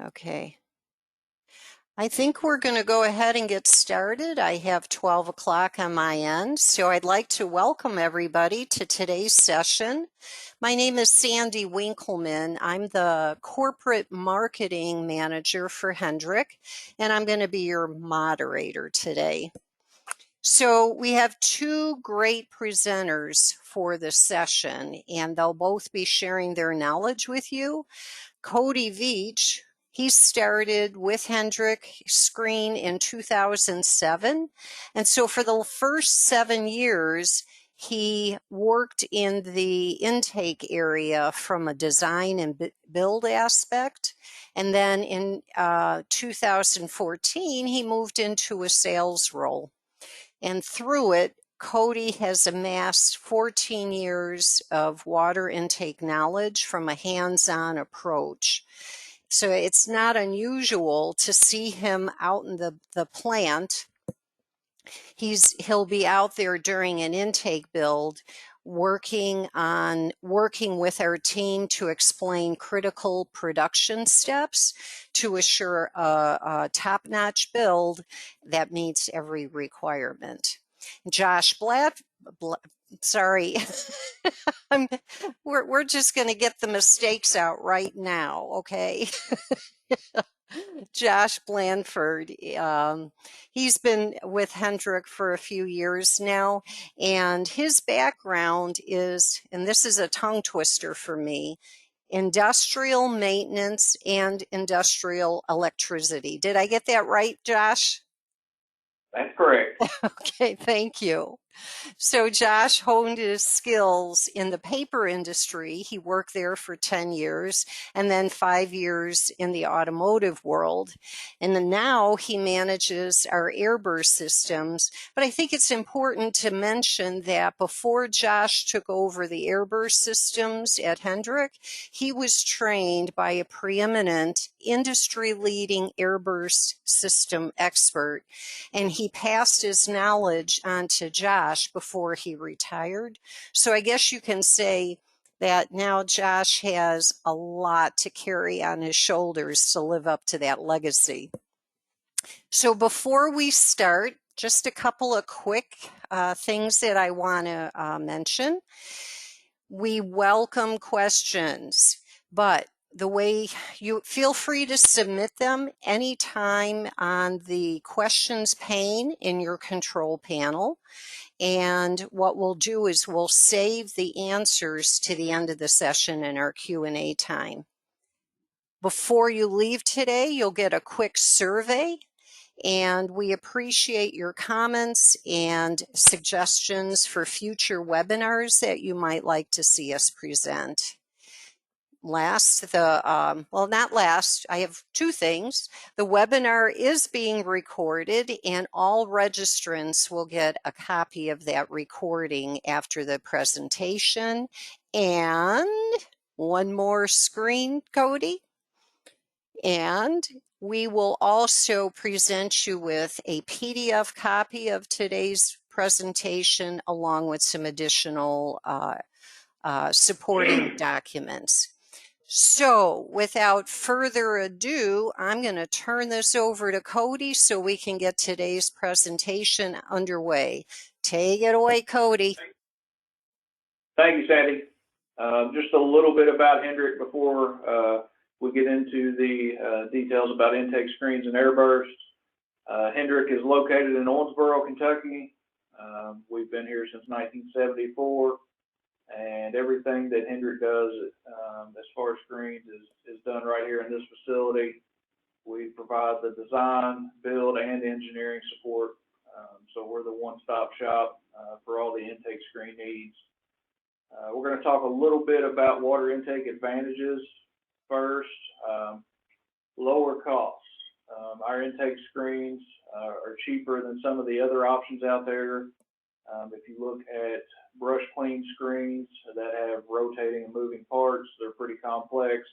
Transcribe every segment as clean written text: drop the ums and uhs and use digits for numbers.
Okay. I think we're going to go ahead and get started. I have 12 o'clock on my end, so I'd like to welcome everybody to today's session. My name is Sandy Winkleman. I'm the Corporate Marketing Manager for Hendrick, and I'm going to be your moderator today. So we have two great presenters for this session, and they'll both be sharing their knowledge with you. Cody Veach, he started with Hendrick Screen in 2007. And so for the first 7 years, he worked in the intake area from a design and build aspect. And then in 2014, he moved into a sales role. And through it, Cody has amassed 14 years of water intake knowledge from a hands-on approach. So it's not unusual to see him out in the plant. He'll be out there during an intake build working with our team to explain critical production steps to assure a top-notch build that meets every requirement. Josh sorry, we're just going to get the mistakes out right now, okay? Josh Blandford, he's been with Hendrick for a few years now, and his background is, and this is a tongue twister for me, industrial maintenance and industrial electricity. Did I get that right, Josh? That's correct. Okay, thank you. So Josh honed his skills in the paper industry. He worked there for 10 years and then 5 years in the automotive world. And then now he manages our Airburst systems. But I think it's important to mention that before Josh took over the Airburst systems at Hendrick, he was trained by a preeminent industry-leading Airburst system expert, and he passed his knowledge on to Josh before he retired. So I guess you can say that now Josh has a lot to carry on his shoulders to live up to that legacy. So before we start, just a couple of quick things that I want to mention. We welcome questions, but the way you feel free to submit them anytime on the questions pane in your control panel. And what we'll do is we'll save the answers to the end of the session in our Q&A time. Before you leave today, you'll get a quick survey, and we appreciate your comments and suggestions for future webinars that you might like to see us present. Last, not last, I have two things. The webinar is being recorded, and all registrants will get a copy of that recording after the presentation. And one more screen, Cody. And we will also present you with a PDF copy of today's presentation along with some additional supporting documents. So without further ado, I'm going to turn this over to Cody so we can get today's presentation underway. Take it away, Cody. Thank you, Sandy. Just a little bit about Hendrick before we get into the details about intake screens and Airburst. Hendrick is located in Owensboro, Kentucky. We've been here since 1974. And everything that Hendrick does as far as screens is done right here in this facility. We provide the design, build, and engineering support. So we're the one-stop shop for all the intake screen needs. We're going to talk a little bit about water intake advantages first. Lower costs. Our intake screens are cheaper than some of the other options out there. If you look at brush clean screens that have rotating and moving parts, they're pretty complex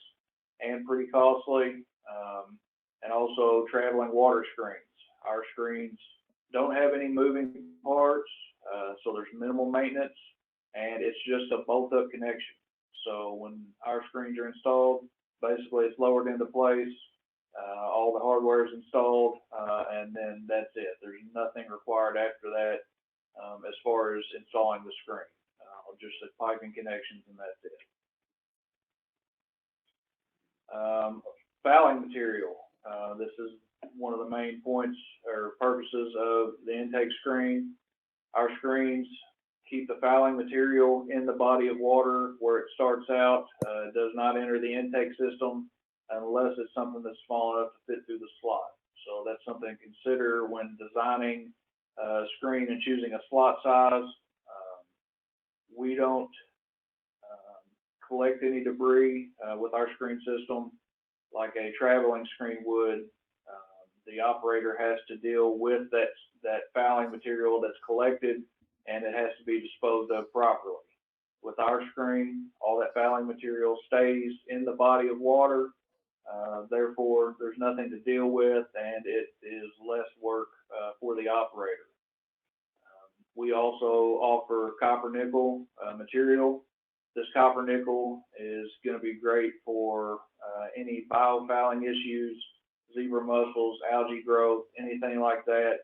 and pretty costly. And also traveling water screens. Our screens don't have any moving parts, so there's minimal maintenance, and it's just a bolt-up connection. So when our screens are installed, basically it's lowered into place, All the hardware is installed, and then that's it. There's nothing required after that as far as installing the screen. Just the piping connections, and that's it. Fouling material. This is one of the main points or purposes of the intake screen. Our screens keep the fouling material in the body of water where it starts out. It does not enter the intake system unless it's something that's small enough to fit through the slot. So that's something to consider when designing a screen and choosing a slot size. We don't collect any debris with our screen system like a traveling screen would. The operator has to deal with that fouling material that's collected, and it has to be disposed of properly. With our screen, all that fouling material stays in the body of water. Therefore, there's nothing to deal with, and it is less work for the operator. We also offer copper nickel material. This copper nickel is going to be great for any biofouling issues, zebra mussels, algae growth, anything like that.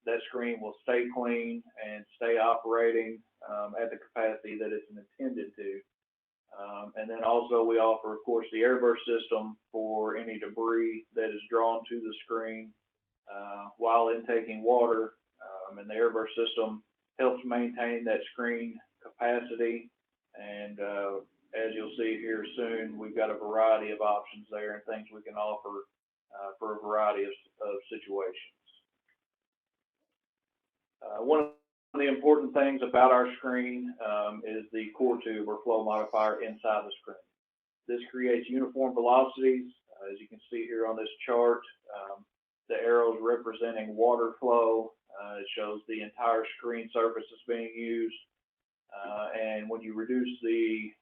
That screen will stay clean and stay operating at the capacity that it's intended to. And then also we offer, of course, the Airburst system for any debris that is drawn to the screen while intaking water. And the Airburst system helps maintain that screen capacity. And as you'll see here soon, we've got a variety of options there and things we can offer for a variety of situations. One of the important things about our screen is the core tube or flow modifier inside the screen. This creates uniform velocities. As you can see here on this chart, the arrows representing water flow. It shows the entire screen surface is being used. And when you reduce the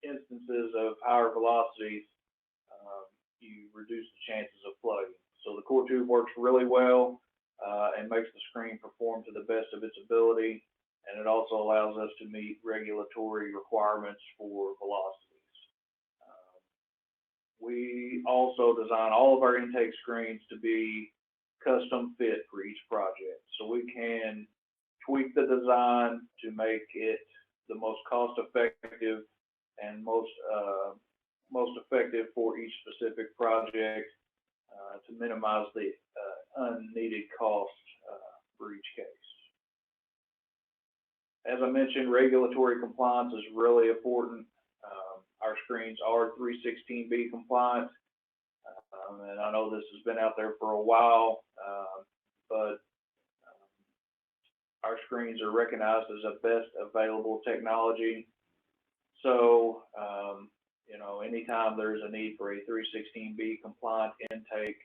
instances of higher velocities, you reduce the chances of flooding. So the core tube works really well and makes the screen perform to the best of its ability, and it also allows us to meet regulatory requirements for velocities. We also design all of our intake screens to be custom fit for each project, so we can tweak the design to make it the most cost effective and most effective for each specific project to minimize the unneeded cost for each case. As I mentioned, regulatory compliance is really important. Our screens are 316B compliant, and I know this has been out there for a while, but our screens are recognized as a best available technology. So, anytime there's a need for a 316B compliant intake,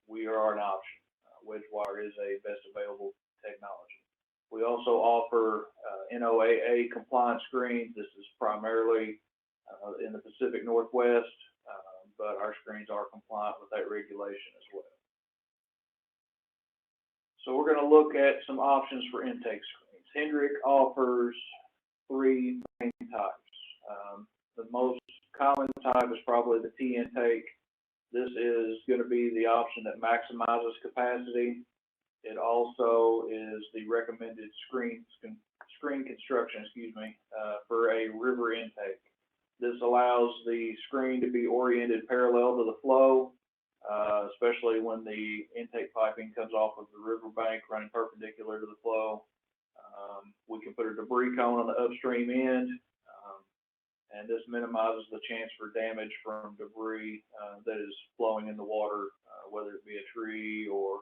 we are an option. Wedgewire is a best available technology. We also offer NOAA compliant screens. This is primarily in the Pacific Northwest, but our screens are compliant with that regulation as well. So we're going to look at some options for intake screens. Hendrick offers three main types. The most common type is probably the T intake. This is going to be the option that maximizes capacity. It also is the recommended screen construction, for a river intake. This allows the screen to be oriented parallel to the flow, especially when the intake piping comes off of the riverbank running perpendicular to the flow. We can put a debris cone on the upstream end, and this minimizes the chance for damage from debris that is flowing in the water, whether it be a tree or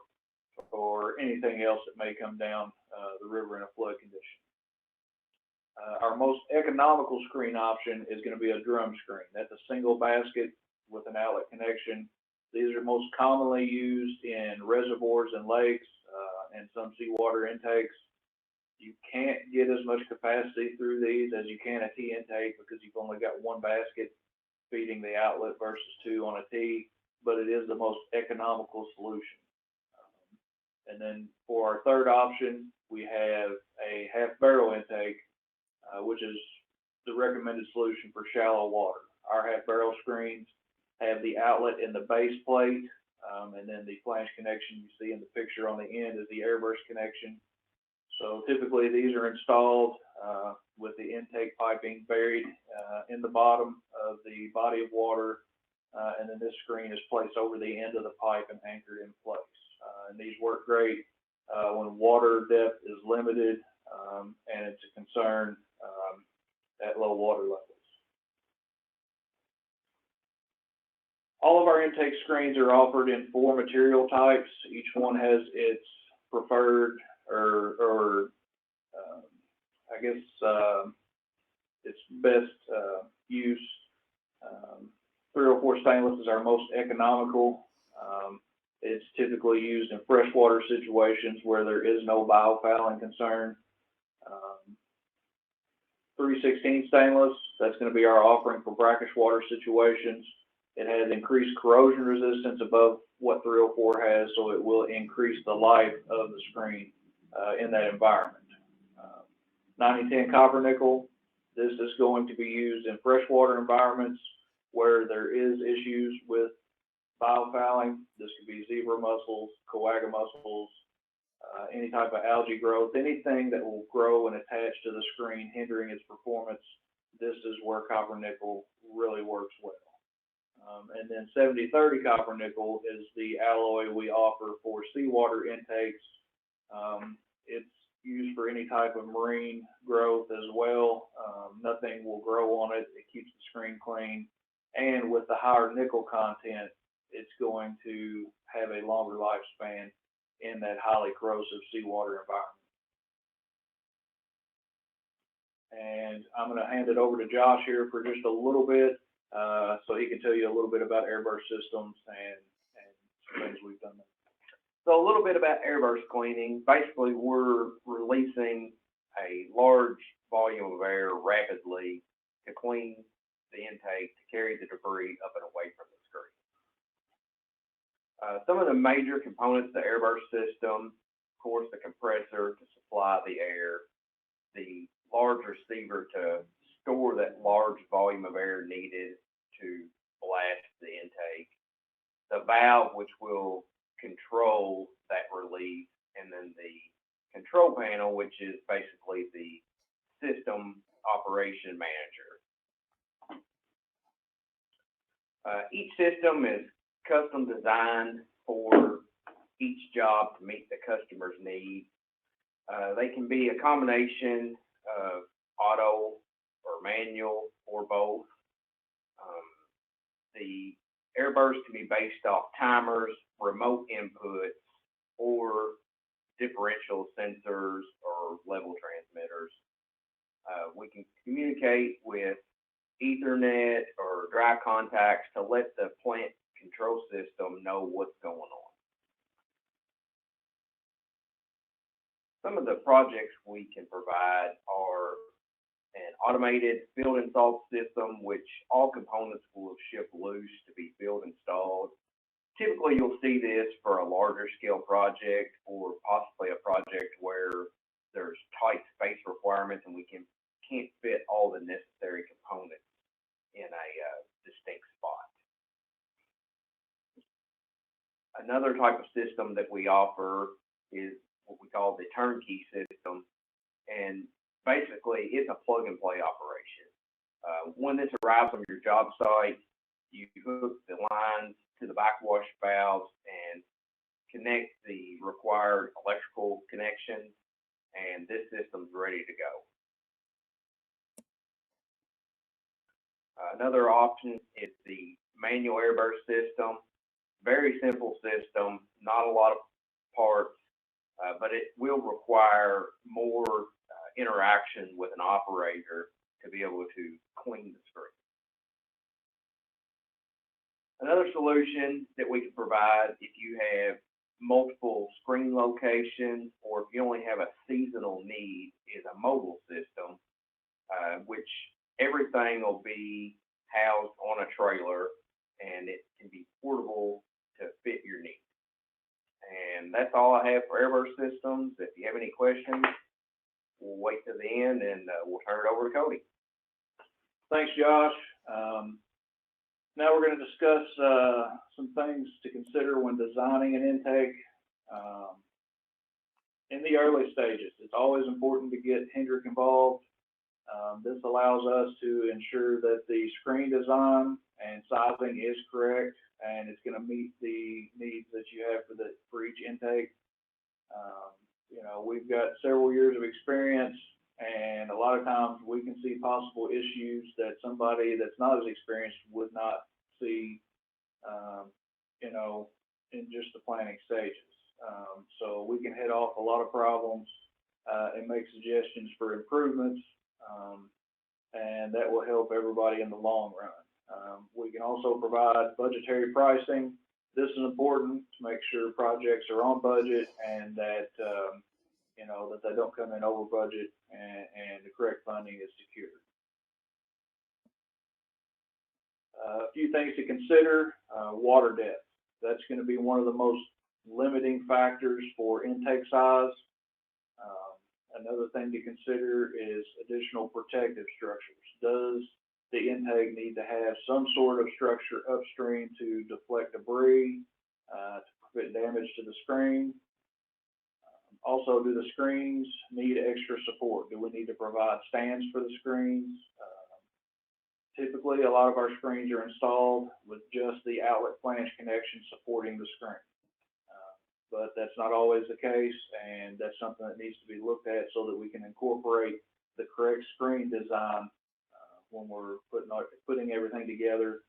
anything else that may come down the river in a flood condition. Our most economical screen option is going to be a drum screen. That's a single basket with an outlet connection. These are most commonly used in reservoirs and lakes and some seawater intakes. You can't get as much capacity through these as you can a T intake because you've only got one basket feeding the outlet versus two on a T, but it is the most economical solution. And then for our third option, we have a half barrel intake, which is the recommended solution for shallow water. our half barrel screens have the outlet in the base plate, and then the flange connection you see in the picture on the end is the Airburst connection. So typically these are installed with the intake piping buried in the bottom of the body of water, and then this screen is placed over the end of the pipe and anchored in place. And these work great when water depth is limited and it's a concern at low water levels. All of our intake screens are offered in 4 material types. Each one has its preferred or I guess its best use. 304 stainless is our most economical. It's typically used in freshwater situations where there is no biofouling concern. 316 stainless, that's going to be our offering for brackish water situations. It has increased corrosion resistance above what 304 has, so it will increase the life of the screen in that environment. 9010 copper nickel, this is going to be used in freshwater environments where there is issues with biofouling. This could be zebra mussels, coaga mussels, any type of algae growth, anything that will grow and attach to the screen, hindering its performance. This is where copper nickel really works well. And then 7030 copper nickel is the alloy we offer for seawater intakes. It's used for any type of marine growth as well. Nothing will grow on it. It keeps the screen clean. And with the higher nickel content, it's going to have a longer lifespan in that highly corrosive seawater environment. And I'm going to hand it over to Josh here for just a little bit so he can tell you a little bit about Airburst systems and some things we've done there. So a little bit about Airburst cleaning. Basically, we're releasing a large volume of air rapidly to clean the intake, to carry the debris up and away from the screen. Some of the major components of the Airburst system, of course, the compressor to supply the air, the large receiver to store that large volume of air needed to blast the intake, the valve which will control that release, and then the control panel, which is basically the system operation manager. Each system is custom designed for each job to meet the customer's needs. They can be a combination of auto or manual or both. The Airburst can be based off timers, remote inputs, or differential sensors or level transmitters. We can communicate with Ethernet or dry contacts to let the plant control system know what's going on. Some of the projects we can provide are an automated field install system, which all components will ship loose to be field installed. Typically, you'll see this for a larger scale project or possibly a project where there's tight space requirements and we can't fit all the necessary components in a distinct spot. Another type of system that we offer is what we call the turnkey system, and basically it's a plug and play operation. When this arrives on your job site, you hook the lines to the backwash valves and connect the required electrical connections, and this system's ready to go. Another option is the manual Airburst system. Very simple system, not a lot of parts, but it will require more interaction with an operator to be able to clean the screen. Another solution that we can provide if you have multiple screen locations or if you only have a seasonal need is a mobile system, which everything will be housed on a trailer and it can be portable to fit your needs. And that's all I have for Airburst systems. If you have any questions, we'll wait to the end and we'll turn it over to Cody. Thanks, Josh. Now we're going to discuss some things to consider when designing an intake. In the early stages, it's always important to get Hendrick involved. This allows us to ensure that the screen design and sizing is correct, and it's going to meet the needs that you have for each intake. We've got several years of experience, and a lot of times we can see possible issues that somebody that's not as experienced would not see, in just the planning stages. So we can head off a lot of problems and make suggestions for improvements, and that will help everybody in the long run. We can also provide budgetary pricing. This is important to make sure projects are on budget and that that they don't come in over budget and the correct funding is secured. A few things to consider: water depth. That's going to be one of the most limiting factors for intake size. Another thing to consider is additional protective structures. Does the intake need to have some sort of structure upstream to deflect debris, to prevent damage to the screen? Also, do the screens need extra support? Do we need to provide stands for the screens? Typically, a lot of our screens are installed with just the outlet flange connection supporting the screen. But that's not always the case, and that's something that needs to be looked at so that we can incorporate the correct screen design when we're putting everything together,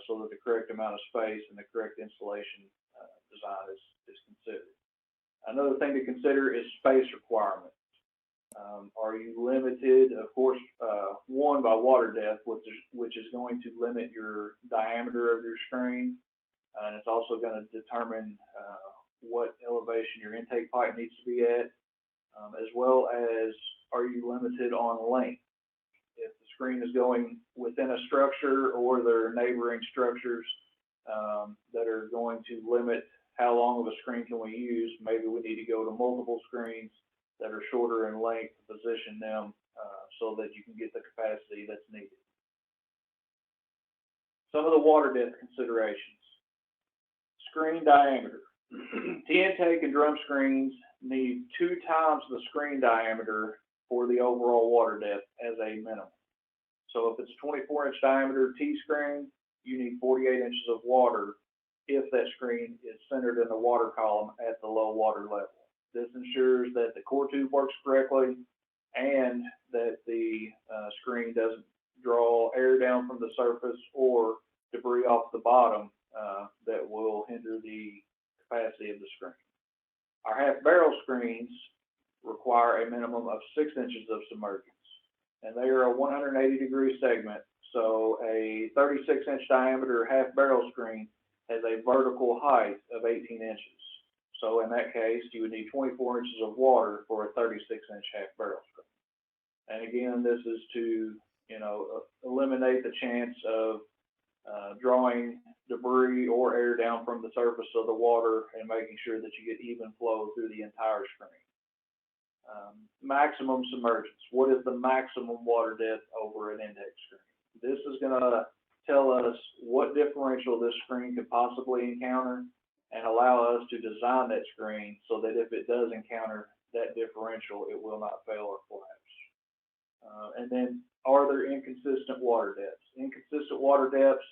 so that the correct amount of space and the correct installation design is considered. Another thing to consider is space requirements. Are you limited? Of course, one, by water depth, which is going to limit your diameter of your screen, and it's also going to determine what elevation your intake pipe needs to be at, as well as are you limited on length? If the screen is going within a structure or there are neighboring structures that are going to limit how long of a screen can we use, maybe we need to go to multiple screens that are shorter in length to position them so that you can get the capacity that's needed. Some of the water depth considerations. Screen diameter. T-intake and drum screens need 2 times the screen diameter for the overall water depth as a minimum. So if it's a 24-inch diameter T-screen, you need 48 inches of water if that screen is centered in the water column at the low water level. This ensures that the core tube works correctly and that the screen doesn't draw air down from the surface or debris off the bottom that will hinder the capacity of the screen. Our half barrel screens require a minimum of 6 inches of submergence, and they are a 180-degree segment. So a 36-inch diameter half barrel screen has a vertical height of 18 inches. So in that case, you would need 24 inches of water for a 36-inch half barrel screen. And again, this is to eliminate the chance of drawing debris or air down from the surface of the water and making sure that you get even flow through the entire screen. Maximum submergence. What is the maximum water depth over an intake screen? This is going to tell us what differential this screen could possibly encounter and allow us to design that screen so that if it does encounter that differential, it will not fail or collapse. And then, are there inconsistent water depths? Inconsistent water depths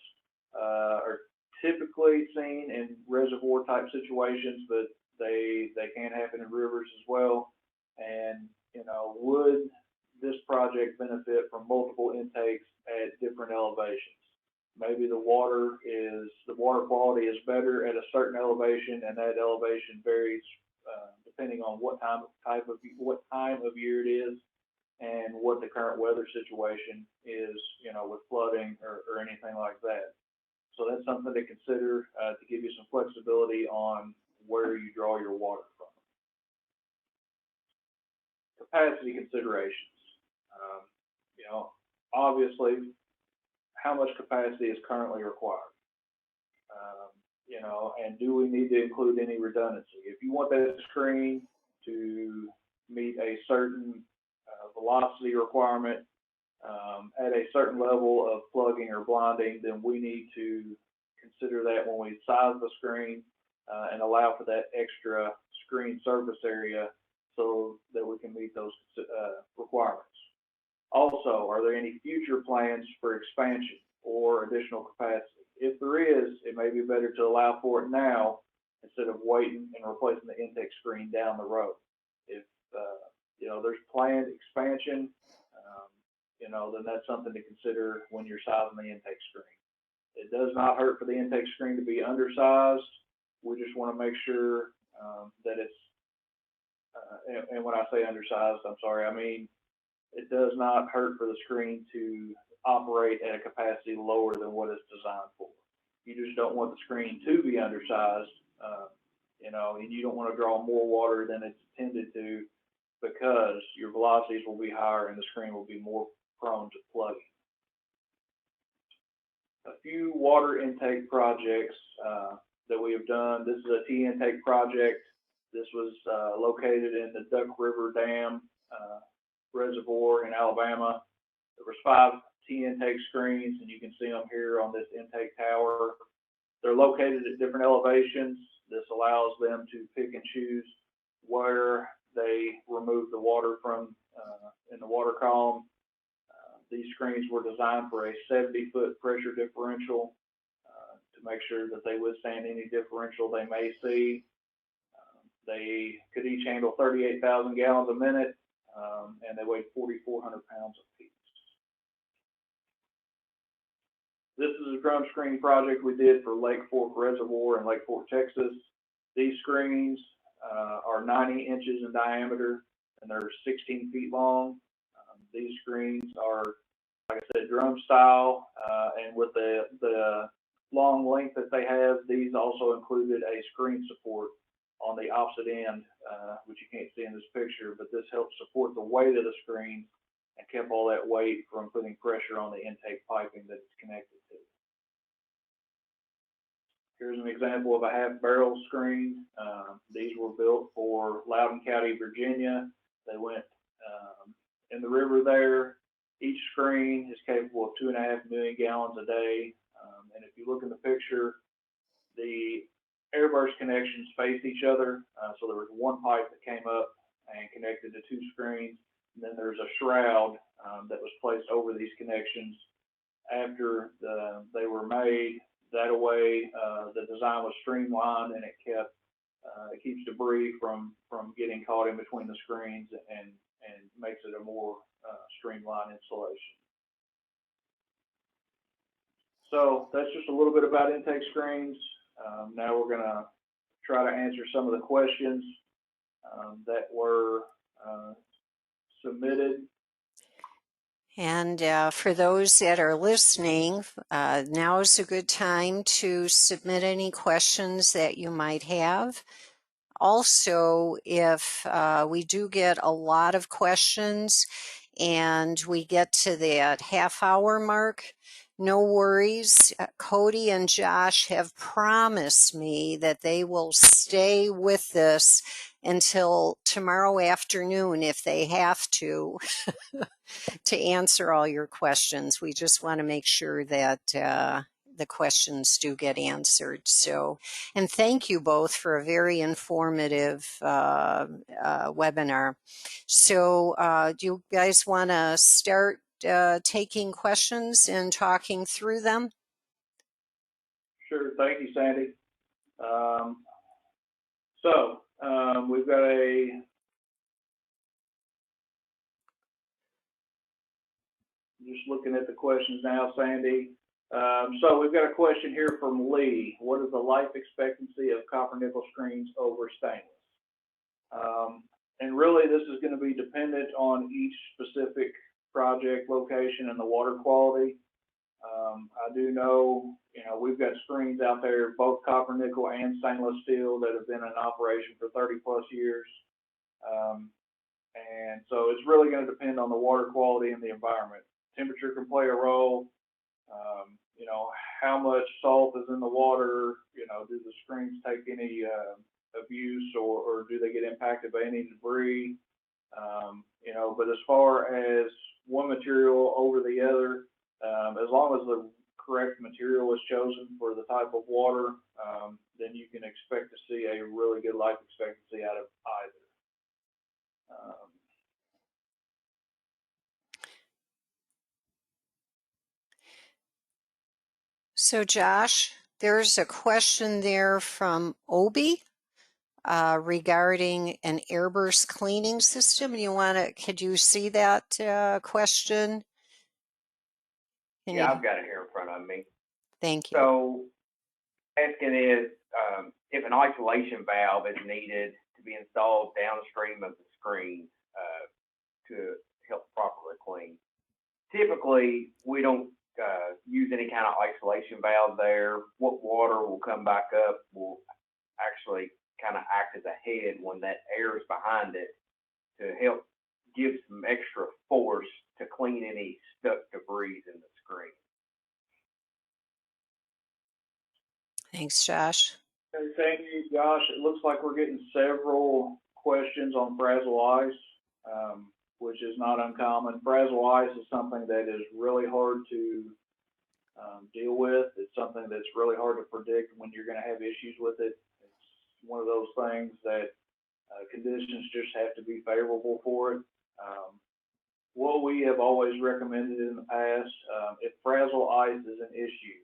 are typically seen in reservoir type situations, but they can happen in rivers as well. And would this project benefit from multiple intakes at different elevations? Maybe the water quality is better at a certain elevation, and that elevation varies depending on what time of year it is and what the current weather situation is, with flooding or anything like that. So that's something to consider to give you some flexibility on where you draw your water from. Capacity considerations. Obviously, how much capacity is currently required? And do we need to include any redundancy? If you want that screen to meet a certain velocity requirement at a certain level of plugging or blinding, then we need to consider that when we size the screen and allow for that extra screen surface area so that we can meet those requirements. Also, are there any future plans for expansion or additional capacity? If there is, it may be better to allow for it now instead of waiting and replacing the intake screen down the road. If there's planned expansion, then that's something to consider when you're sizing the intake screen. It does not hurt for the intake screen to be undersized. We just want to make sure that it's, and when I say undersized, I'm sorry, I mean it does not hurt for the screen to operate at a capacity lower than what it's designed for. You just don't want the screen to be undersized, and you don't want to draw more water than it's intended to, because your velocities will be higher and the screen will be more prone to plugging. A few water intake projects that we have done. This is a T intake project. This was located in the Duck River Dam reservoir in Alabama. There was 5 T intake screens, and you can see them here on this intake tower. They're located at different elevations. This allows them to pick and choose where they remove the water from in the water column. These screens were designed for a 70-foot pressure differential to make sure that they withstand any differential they may see. They could each handle 38,000 gallons a minute, and they weighed 4,400 pounds apiece. This is a drum screen project we did for Lake Fork Reservoir in Lake Fork, Texas. These screens are 90 inches in diameter, and they're 16 feet long. These screens are, like I said, drum style, and with the long length that they have, these also included a screen support on the opposite end, which you can't see in this picture, but this helps support the weight of the screen and kept all that weight from putting pressure on the intake piping that it's connected to. Here's an example of a half barrel screen. These were built for Loudoun County, Virginia. They went in the river there. Each screen is capable of 2.5 million gallons a day. And if you look in the picture, the Airburst connections faced each other. So there was one pipe that came up and connected to 2 screens. And then there's a shroud that was placed over these connections after they were made. That way, the design was streamlined, and it keeps debris from getting caught in between the screens, and makes it a more streamlined installation. So that's just a little bit about intake screens. Now we're going to try to answer some of the questions that were submitted. And for those that are listening, now is a good time to submit any questions that you might have. Also, if we do get a lot of questions and we get to that half-hour mark, no worries. Cody and Josh have promised me that they will stay with this until tomorrow afternoon if they have to answer all your questions. We just want to make sure that the questions do get answered. So, and thank you both for a very informative webinar. So do you guys want to start taking questions and talking through them? Sure, thank you, Sandy. We've got just looking at the questions now, Sandy. So we've got a question here from Lee. What is the life expectancy of copper nickel screens over stainless? And really, this is going to be dependent on each specific project location and the water quality. I do know, we've got screens out there, both copper nickel and stainless steel, that have been in operation for 30+ years. And so it's really going to depend on the water quality and the environment. Temperature can play a role. How much salt is in the water? Do the screens take any abuse, or do they get impacted by any debris? But as far as one material over the other. As long as the correct material is chosen for the type of water, then you can expect to see a really good life expectancy out of either. So Josh, there's a question there from Obi regarding an Airburst cleaning system. Could you see that question? Yeah, I've got it here in front of me. Thank you. So, asking is if an isolation valve is needed to be installed downstream of the screen to help properly clean. Typically, we don't use any kind of isolation valve there. What water will come back up will actually kind of act as a head when that air is behind it to help give some extra force to clean any stuck debris in the screen. Thanks, Josh. Okay, thank you, Josh. It looks like we're getting several questions on frazzle ice, which is not uncommon. Frazzle ice is something that is really hard to deal with. It's something that's really hard to predict when you're going to have issues with it. It's one of those things that conditions just have to be favorable for it. What we have always recommended in the past, if frazzle ice is an issue,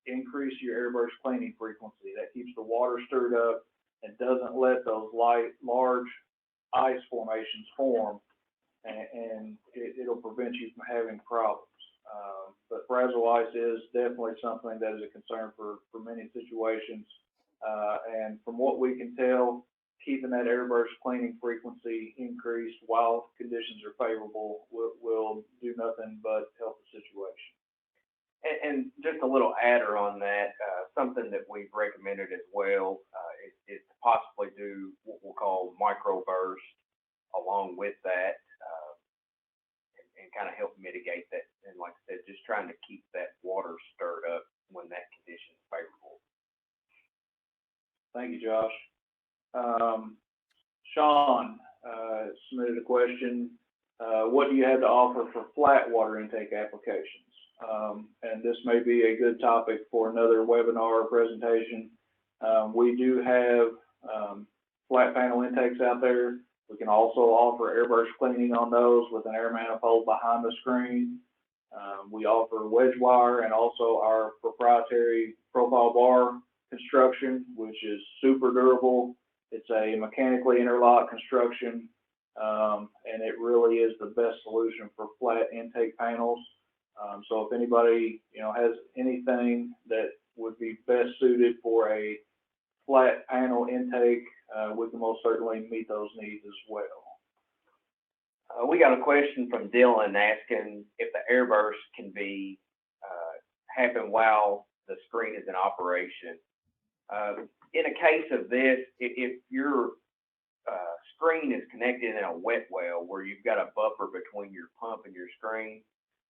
increase your Airburst cleaning frequency. That keeps the water stirred up and doesn't let those large ice formations form, and it'll prevent you from having problems. But frazzle ice is definitely something that is a concern for many situations. And from what we can tell, keeping that Airburst cleaning frequency increased while conditions are favorable will do nothing but help the situation. And just a little adder on that, something that we've recommended as well is to possibly do what we'll call microburst along with that and kind of help mitigate that. And like I said, just trying to keep that water stirred up when that condition is favorable. Thank you, Josh. Sean submitted a question. What do you have to offer for flat water intake applications? And this may be a good topic for another webinar or presentation. We do have flat panel intakes out there. We can also offer Airburst cleaning on those with an air manifold behind the screen. We offer wedge wire and also our proprietary profile bar construction, which is super durable. It's a mechanically interlocked construction, and it really is the best solution for flat intake panels. So if anybody has anything that would be best suited for a flat panel intake, we can most certainly meet those needs as well. We got a question from Dylan asking if the Airburst can be happen while the screen is in operation. In a case of this, if your screen is connected in a wet well where you've got a buffer between your pump and your screen,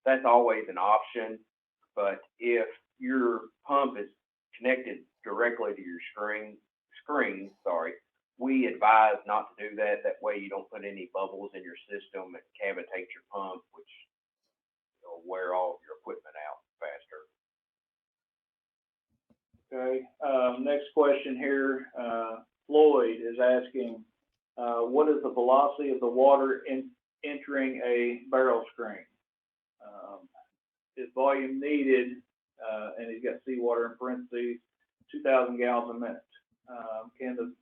that's always an option. But if your pump is connected directly to your screen, we advise not to do that. That way you don't put any bubbles in your system and cavitate your pump, which will wear all of your equipment out faster. Okay, next question here. Floyd is asking, what is the velocity of the water entering a barrel screen? Is volume needed, and he's got seawater in parentheses, 2,000 gallons a minute. Can the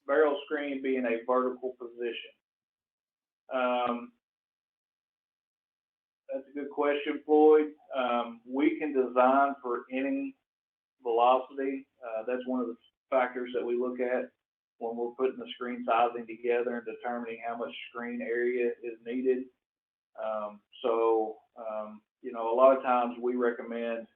barrel screen be in a vertical position? That's a good question, Floyd. We can design for any velocity. That's one of the factors that we look at when we're putting the screen sizing together and determining how much screen area is needed. A lot of times we recommend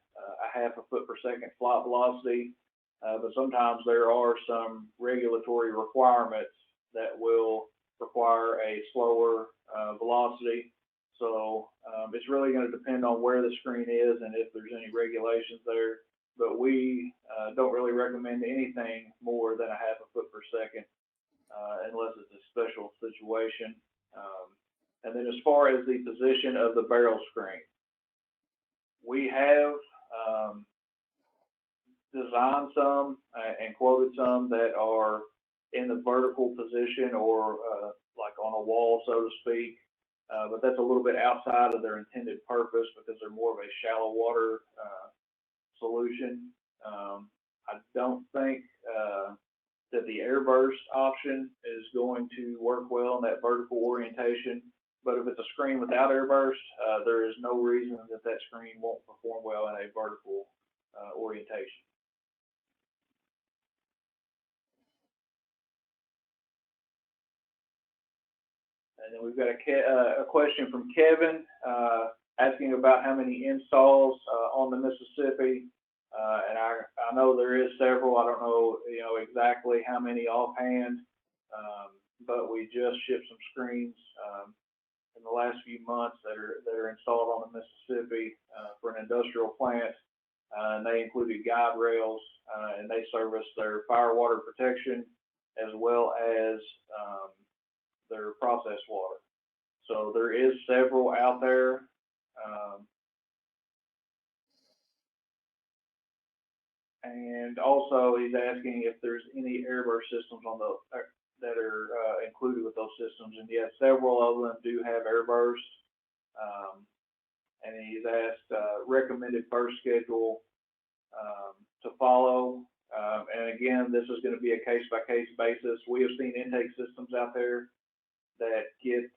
a 0.5 foot per second flop velocity, but sometimes there are some regulatory requirements that will require a slower velocity. So it's really going to depend on where the screen is and if there's any regulations there. But we don't really recommend anything more than a 0.5 foot per second unless it's a special situation. And then as far as the position of the barrel screen, we have designed some and quoted some that are in the vertical position or like on a wall, so to speak. But that's a little bit outside of their intended purpose because they're more of a shallow water solution. I don't think that the Airburst option is going to work well in that vertical orientation. But if it's a screen without Airburst, there is no reason that that screen won't perform well in a vertical orientation. And then we've got a question from Kevin asking about how many installs on the Mississippi. And I know there is several. I don't know, exactly how many offhand, but we just shipped some screens in the last few months that are installed on the Mississippi for an industrial plant. And they included guide rails, and they service their fire water protection as well as their processed water. So there is several out there. And also he's asking if there's any Airburst systems on the that are included with those systems. And yes, several of them do have Airburst. And he's asked recommended burst schedule to follow. And again, this is going to be a case-by-case basis. We have seen intake systems out there that get,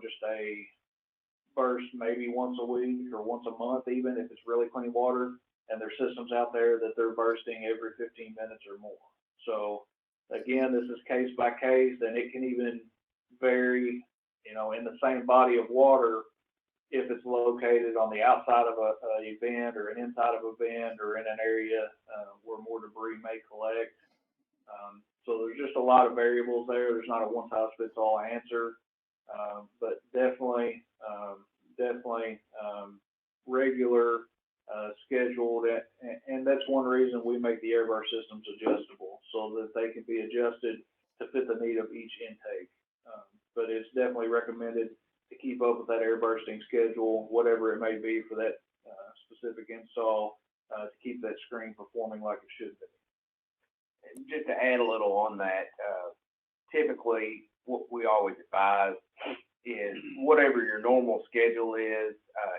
just a burst maybe once a week or once a month, even if it's really clean water. And there's systems out there that they're bursting every 15 minutes or more. So again, this is case by case, and it can even vary, in the same body of water, if it's located on the outside of a vent or an inside of a vent or in an area where more debris may collect. So there's just a lot of variables there. There's not a one-size-fits-all answer, but definitely regular, scheduled, and that's one reason we make the Airburst systems adjustable so that they can be adjusted to fit the need of each intake. But it's definitely recommended to keep up with that air bursting schedule, whatever it may be for that specific install, to keep that screen performing like it should be. And just to add a little on that, typically what we always advise is whatever your normal schedule is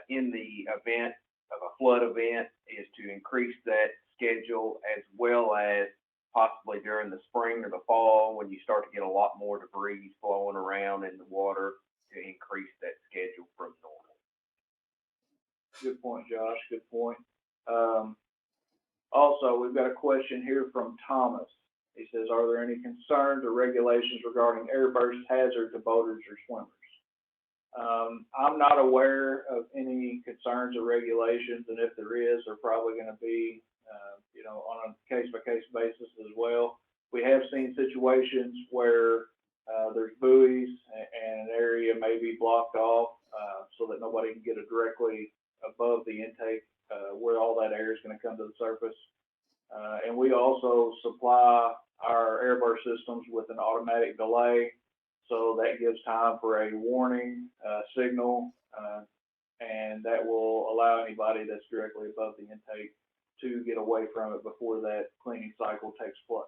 in the event of a flood event is to increase that schedule, as well as possibly during the spring or the fall when you start to get a lot more debris flowing around in the water, to increase that schedule from normal. Good point, Josh. Good point. Also, we've got a question here from Thomas. He says, are there any concerns or regulations regarding Airburst hazard to boaters or swimmers? I'm not aware of any concerns or regulations, and if there is, they're probably going to be, on a case-by-case basis as well. We have seen situations where there's buoys and an area may be blocked off so that nobody can get it directly above the intake where all that air is going to come to the surface. And we also supply our Airburst systems with an automatic delay, so that gives time for a warning signal, and that will allow anybody that's directly above the intake to get away from it before that cleaning cycle takes place.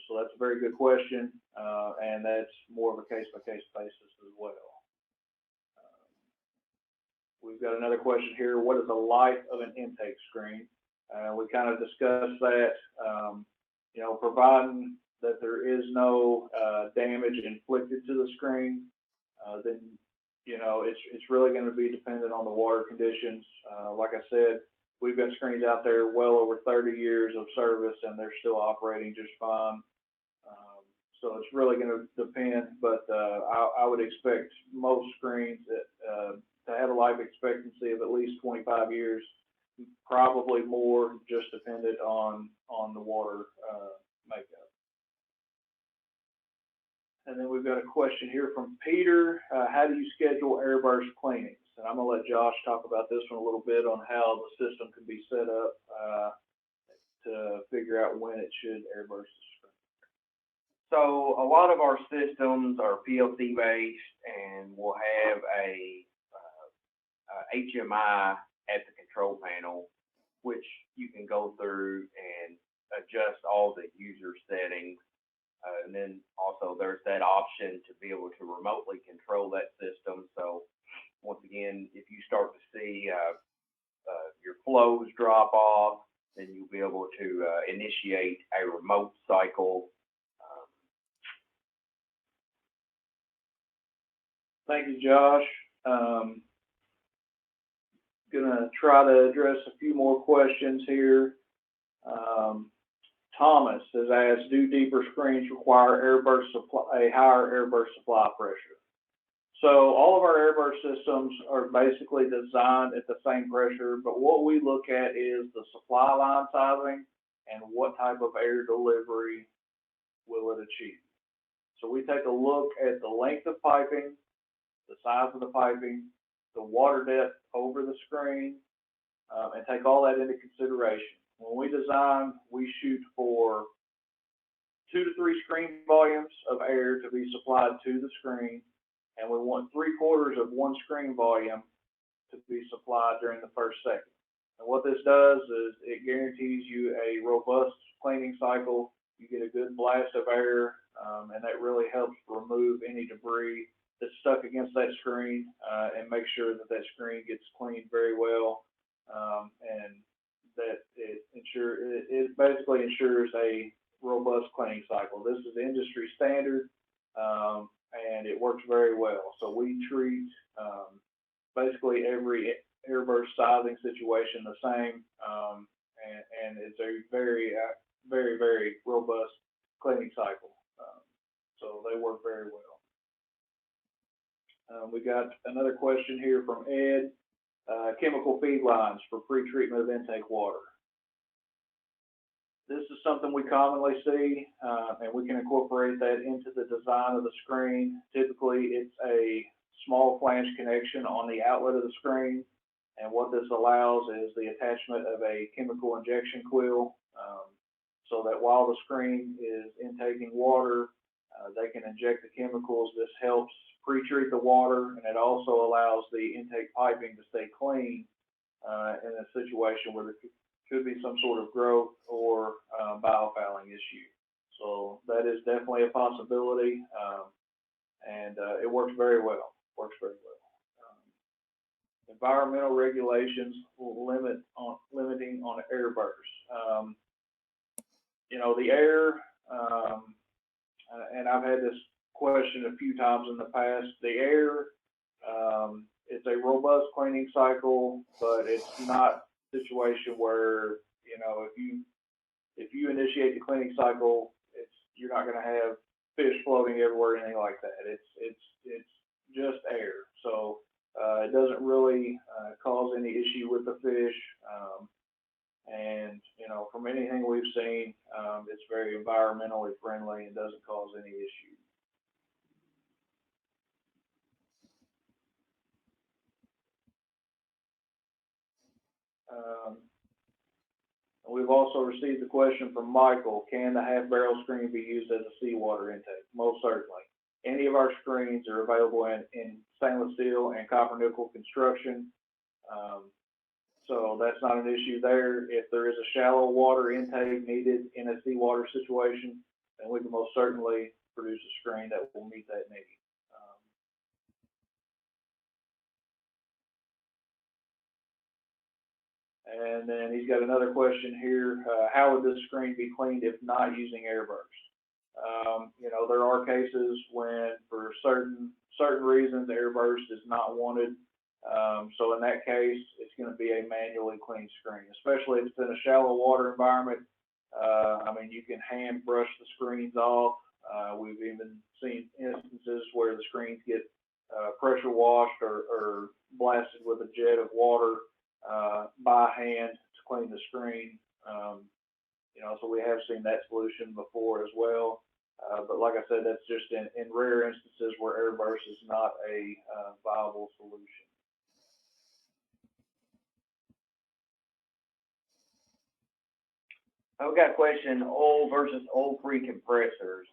So that's a very good question, and that's more of a case-by-case basis as well. We've got another question here. What is the life of an intake screen? We kind of discussed that, providing that there is no damage inflicted to the screen, then, it's really going to be dependent on the water conditions. Like I said, we've got screens out there well over 30 years of service, and they're still operating just fine. So it's really going to depend, but I would expect most screens that, to have a life expectancy of at least 25 years, probably more, just dependent on the water makeup. And then we've got a question here from Peter. How do you schedule Airburst cleanings? And I'm going to let Josh talk about this one a little bit on how the system can be set up to figure out when it should Airburst the screen. So a lot of our systems are PLC based, and we'll have a HMI at the control panel, which you can go through and adjust all the user settings. And then also there's that option to be able to remotely control that system. So once again, if you start to see your flows drop off, then you'll be able to initiate a remote cycle. Thank you, Josh. Gonna try to address a few more questions here. Thomas has asked, do deeper screens require airburst supply, a higher airburst supply pressure? So all of our airburst systems are basically designed at the same pressure, but what we look at is the supply line sizing and what type of air delivery will it achieve. So we take a look at the length of piping, the size of the piping, the water depth over the screen, and take all that into consideration. When we design, we shoot for 2 to 3 screen volumes of air to be supplied to the screen, and we want 3/4 of one screen volume to be supplied during the first second. And what this does is it guarantees you a robust cleaning cycle. You get a good blast of air, and that really helps remove any debris that's stuck against that screen, and make sure that that screen gets cleaned very well, and that it basically ensures a robust cleaning cycle. This is industry standard, and it works very well. So we treat basically every airburst sizing situation the same, and it's a very, very robust cleaning cycle. So they work very well. We got another question here from Ed. Chemical feed lines for pre-treatment of intake water. This is something we commonly see, and we can incorporate that into the design of the screen. Typically, it's a small flange connection on the outlet of the screen, and what this allows is the attachment of a chemical injection quill, so that while the screen is intaking water, they can inject the chemicals. This helps pre-treat the water, and it also allows the intake piping to stay clean in a situation where there could be some sort of growth or biofouling issue. So that is definitely a possibility, and it works very well. Environmental regulations limiting on airburst. The air, and I've had this question a few times in the past. The air, it's a robust cleaning cycle, but it's not a situation where, if you initiate the cleaning cycle, you're not going to have fish floating everywhere or anything like that. It's just air. So it doesn't really cause any issue with the fish. And from anything we've seen, it's very environmentally friendly and doesn't cause any issue. We've also received a question from Michael: can the half barrel screen be used as a seawater intake? Most certainly. Any of our screens are available in stainless steel and copper nickel construction. So that's not an issue there. If there is a shallow water intake needed in a seawater situation, then we can most certainly produce a screen that will meet that need. And then he's got another question here. How would this screen be cleaned if not using Airburst? There are cases when for certain reasons Airburst is not wanted. So in that case, it's going to be a manually cleaned screen, especially if it's in a shallow water environment. You can hand brush the screens off. We've even seen instances where the screens get pressure washed or blasted with a jet of water by hand to clean the screen. So we have seen that solution before as well. But like I said, that's just in rare instances where Airburst is not a viable solution. I've got a question: oil versus oil-free compressors.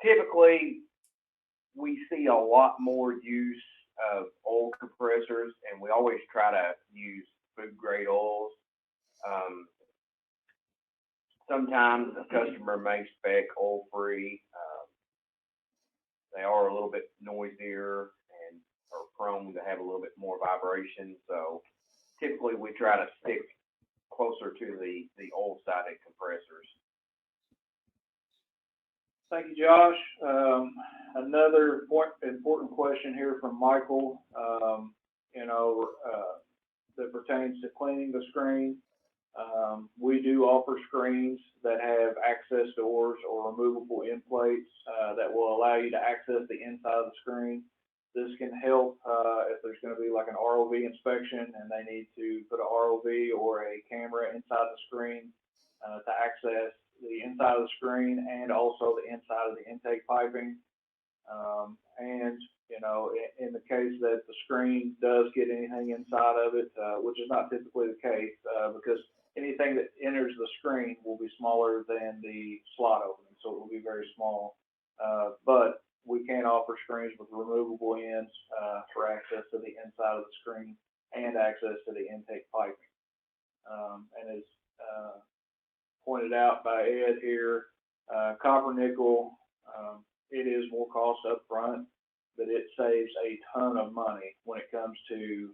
Typically, we see a lot more use of oil compressors, and we always try to use food grade oils. Um, Sometimes the customer may spec oil free. They are a little bit noisier and are prone to have a little bit more vibration. So typically we try to stick closer to the oil sided compressors. Thank you, Josh. Another important question here from Michael, that pertains to cleaning the screen. We do offer screens that have access doors or removable end plates that will allow you to access the inside of the screen. This can help if there's going to be like an ROV inspection and they need to put an ROV or a camera inside the screen to access the inside of the screen and also the inside of the intake piping. And in the case that the screen does get anything inside of it, which is not typically the case, because anything that enters the screen will be smaller than the slot opening, so it will be very small. But we can offer screens with removable ends for access to the inside of the screen and access to the intake piping. And as pointed out by Ed here, copper nickel, it is more cost up front, but it saves a ton of money when it comes to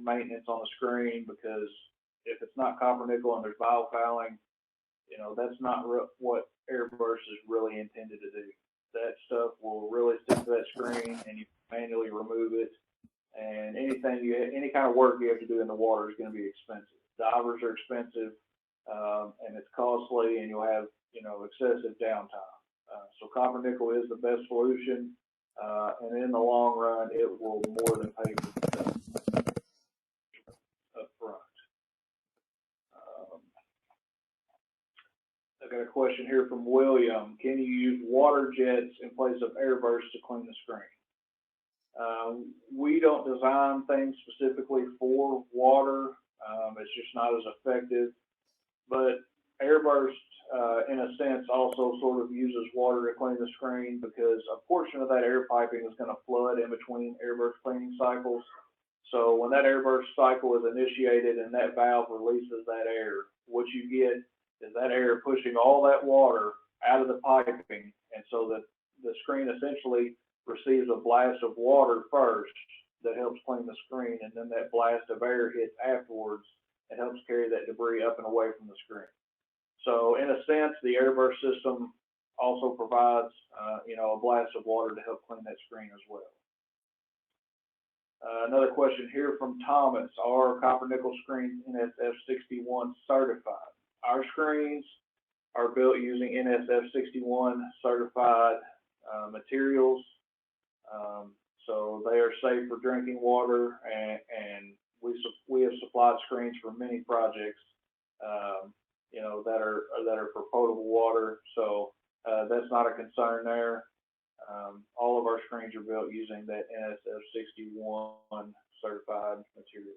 maintenance on the screen, because if it's not copper nickel and there's biofouling, that's not what Airburst is really intended to do. That stuff will really stick to that screen, and you manually remove it. And any kind of work you have to do in the water is going to be expensive. Divers are expensive, and it's costly, and you'll have excessive downtime. So copper nickel is the best solution, and in the long run, it will more than pay for itself up front. I got a question here from William. Can you use water jets in place of Airburst to clean the screen? We don't design things specifically for water. It's just not as effective. But Airburst, in a sense, also sort of uses water to clean the screen, because a portion of that air piping is going to flood in between Airburst cleaning cycles. So when that Airburst cycle is initiated and that valve releases that air, what you get is that air pushing all that water out of the piping, and so that the screen essentially receives a blast of water first that helps clean the screen, and then that blast of air hits afterwards and helps carry that debris up and away from the screen. So in a sense, the Airburst system also provides, a blast of water to help clean that screen as well. Another question here from Thomas. Are copper nickel screens NSF 61 certified? Our screens are built using NSF 61 certified materials. So they are safe for drinking water, and we have supplied screens for many projects, that are for potable water. So that's not a concern there. All of our screens are built using that NSF 61 certified material.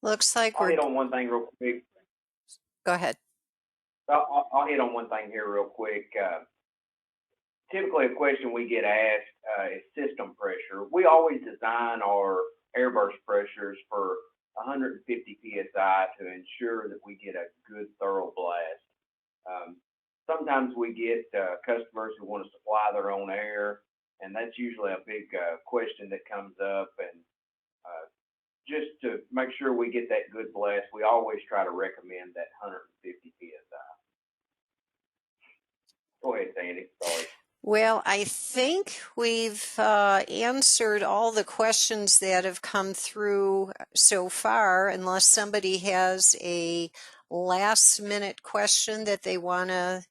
Looks like I'll hit on one thing real quick. Go ahead. I'll hit on one thing here real quick. Typically, a question we get asked is system pressure. We always design our Airburst pressures for 150 psi to ensure that we get a good, thorough blast. Sometimes we get customers who want to supply their own air, and that's usually a big question that comes up. And just to make sure we get that good blast, we always try to recommend that 150 psi. Go ahead, Sandy. Sorry. Well, I think we've answered all the questions that have come through so far, unless somebody has a last minute question that they want to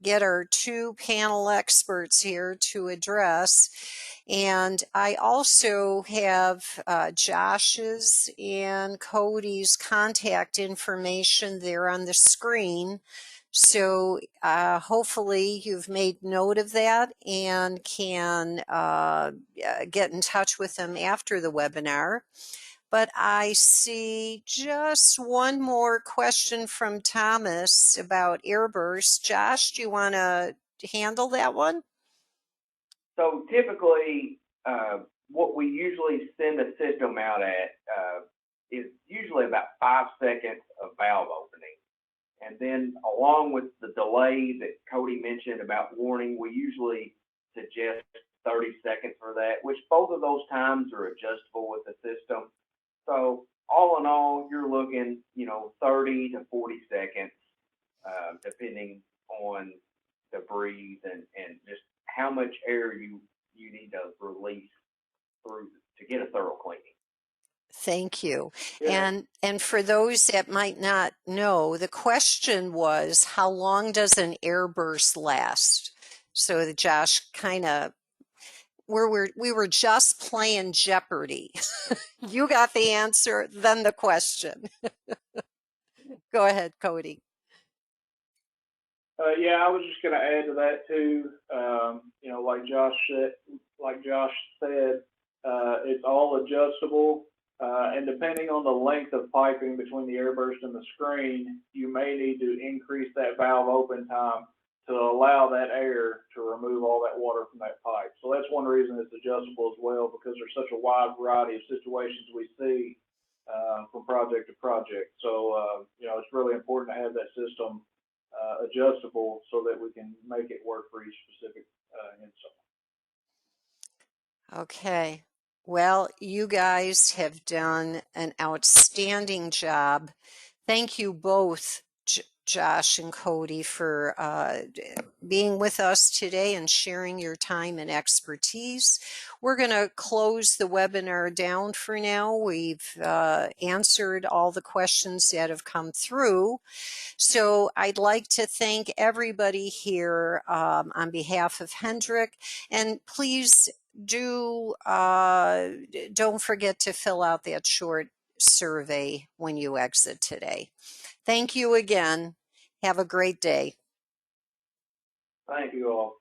get our two panel experts here to address. And I also have Josh's and Cody's contact information there on the screen. So hopefully you've made note of that and can get in touch with them after the webinar. but I see just one more question from Thomas about Airburst. Josh, do you want to handle that one? So typically, what we usually send a system out at is usually about 5 seconds of valve opening. And then along with the delay that Cody mentioned about warning, we usually suggest 30 seconds for that, which both of those times are adjustable with the system. So all in all, you're looking, 30 to 40 seconds, depending on the breeze and just how much air you need to release through to get a thorough cleaning. Thank you. Yeah. And for those that might not know, the question was, how long does an airburst last? So Josh kind of we were just playing Jeopardy. You got the answer, then the question. Go ahead, Cody. Yeah, I was just going to add to that too. Like Josh said, it's all adjustable, and depending on the length of piping between the airburst and the screen, you may need to increase that valve open time to allow that air to remove all that water from that pipe. So that's one reason it's adjustable as well, because there's such a wide variety of situations we see from project to project. So it's really important to have that system adjustable so that we can make it work for each specific install. Okay. Well, you guys have done an outstanding job. Thank you both, Josh and Cody, for being with us today and sharing your time and expertise. We're going to close the webinar down for now. We've answered all the questions that have come through. So I'd like to thank everybody here on behalf of Hendrick, and please don't forget to fill out that short survey when you exit today. Thank you again. Have a great day. Thank you all.